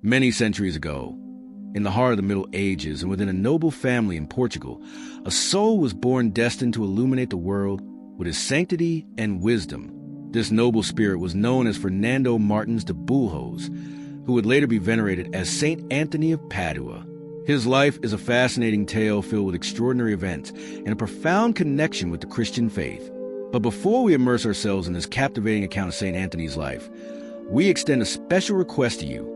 Many centuries ago, in the heart of the Middle Ages and within a noble family in Portugal, a soul was born destined to illuminate the world with his sanctity and wisdom. This noble spirit was known as Fernando Martins de Bulhos, who would later be venerated as Saint Anthony of Padua. His life is a fascinating tale filled with extraordinary events and a profound connection with the Christian faith. But before we immerse ourselves in this captivating account of Saint Anthony's life, we extend a special request to you.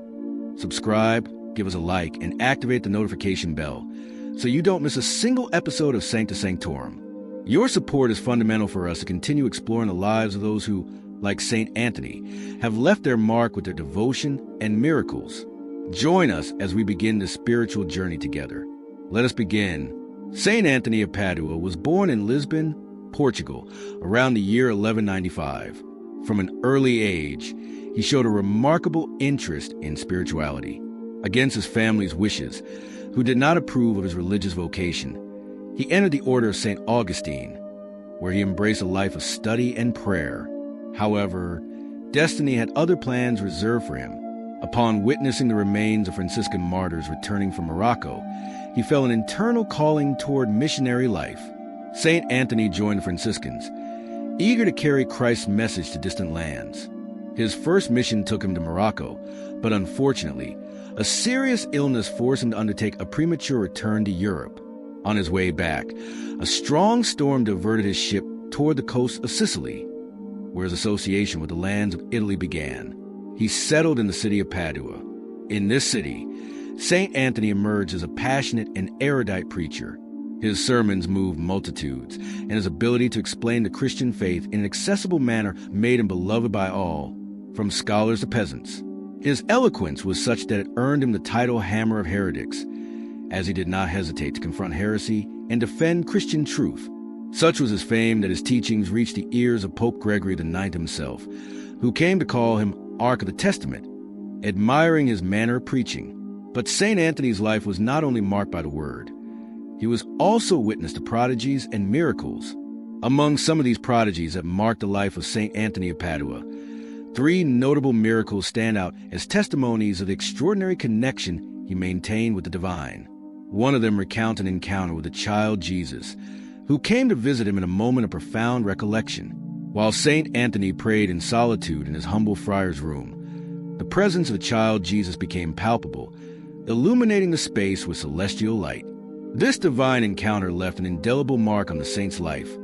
Subscribe, give us a like, and activate the notification bell so you don't miss a single episode of Sancta Sanctorum. Your support is fundamental for us to continue exploring the lives of those who, like Saint Anthony, have left their mark with their devotion and miracles. Join us as we begin this spiritual journey together. Let us begin. Saint Anthony of Padua was born in Lisbon, Portugal, around the year 1195. From an early age, he showed a remarkable interest in spirituality. Against his family's wishes, who did not approve of his religious vocation, he entered the order of St. Augustine, where he embraced a life of study and prayer. However, destiny had other plans reserved for him. Upon witnessing the remains of Franciscan martyrs returning from Morocco, he felt an internal calling toward missionary life. St. Anthony joined the Franciscans, eager to carry Christ's message to distant lands. His first mission took him to Morocco, but unfortunately, a serious illness forced him to undertake a premature return to Europe. On his way back, a strong storm diverted his ship toward the coast of Sicily, where his association with the lands of Italy began. He settled in the city of Padua. In this city, St. Anthony emerged as a passionate and erudite preacher. His sermons moved multitudes, and his ability to explain the Christian faith in an accessible manner made him beloved by all, from scholars to peasants. His eloquence was such that it earned him the title Hammer of Heretics, as he did not hesitate to confront heresy and defend Christian truth. Such was his fame that his teachings reached the ears of Pope Gregory IX himself, who came to call him Ark of the Testament, admiring his manner of preaching. But St. Anthony's life was not only marked by the Word. He was also witness to prodigies and miracles. Among some of these prodigies that marked the life of St. Anthony of Padua, 3 notable miracles stand out as testimonies of the extraordinary connection he maintained with the divine. One of them recounts an encounter with the child Jesus, who came to visit him in a moment of profound recollection. While St. Anthony prayed in solitude in his humble friar's room, the presence of the child Jesus became palpable, illuminating the space with celestial light. This divine encounter left an indelible mark on the saint's life,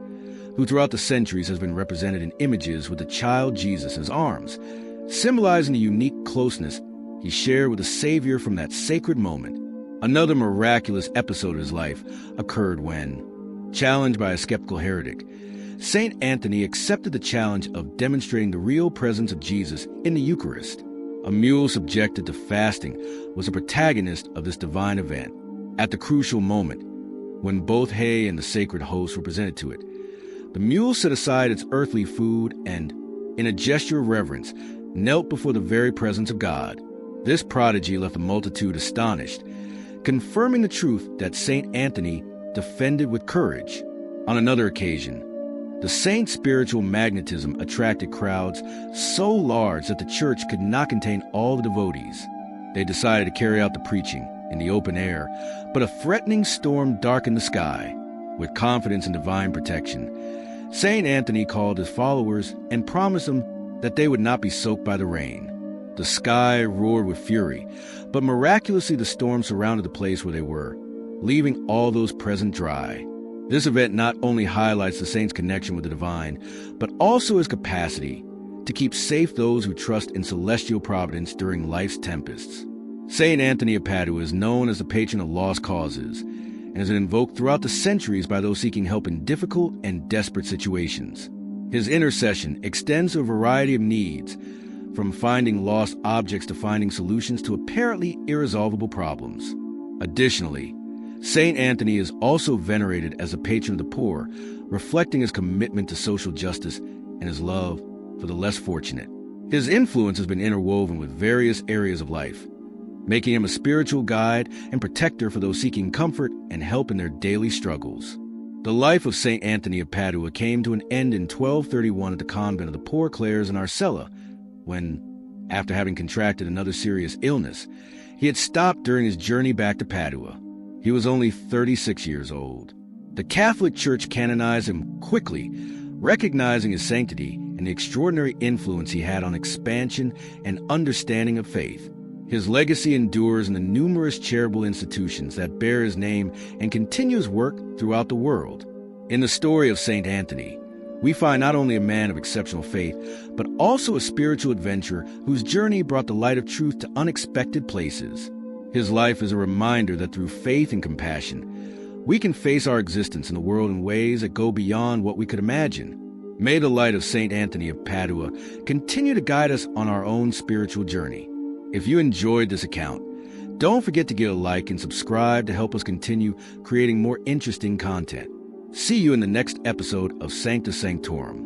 who throughout the centuries has been represented in images with the child Jesus in his arms, symbolizing the unique closeness he shared with the Savior from that sacred moment. Another miraculous episode of his life occurred when, challenged by a skeptical heretic, St. Anthony accepted the challenge of demonstrating the real presence of Jesus in the Eucharist. A mule subjected to fasting was a protagonist of this divine event. At the crucial moment, when both hay and the sacred host were presented to it, the mule set aside its earthly food and, in a gesture of reverence, knelt before the very presence of God. This prodigy left the multitude astonished, confirming the truth that St. Anthony defended with courage. On another occasion, the saint's spiritual magnetism attracted crowds so large that the church could not contain all the devotees. They decided to carry out the preaching in the open air, but a threatening storm darkened the sky. With confidence in divine protection, St. Anthony called his followers and promised them that they would not be soaked by the rain. The sky roared with fury, but miraculously the storm surrounded the place where they were, leaving all those present dry. This event not only highlights the saint's connection with the divine, but also his capacity to keep safe those who trust in celestial providence during life's tempests. Saint Anthony of Padua is known as the patron of lost causes, and is invoked throughout the centuries by those seeking help in difficult and desperate situations. His intercession extends to a variety of needs, from finding lost objects to finding solutions to apparently irresolvable problems. Additionally, Saint Anthony is also venerated as a patron of the poor, reflecting his commitment to social justice and his love for the less fortunate. His influence has been interwoven with various areas of life, making him a spiritual guide and protector for those seeking comfort and help in their daily struggles. The life of Saint Anthony of Padua came to an end in 1231 at the convent of the Poor Clares in Arcella, when, After having contracted another serious illness, he had stopped during his journey back to Padua. He was only 36 years old. The Catholic Church canonized him quickly, recognizing his sanctity and the extraordinary influence he had on expansion and understanding of faith. His legacy endures in the numerous charitable institutions that bear his name and continue his work throughout the world. In the story of Saint Anthony, we find not only a man of exceptional faith, but also a spiritual adventurer whose journey brought the light of truth to unexpected places. His life is a reminder that through faith and compassion, we can face our existence in the world in ways that go beyond what we could imagine. May the light of Saint Anthony of Padua continue to guide us on our own spiritual journey. If you enjoyed this account, don't forget to give a like and subscribe to help us continue creating more interesting content. See you in the next episode of Sancta Sanctorum.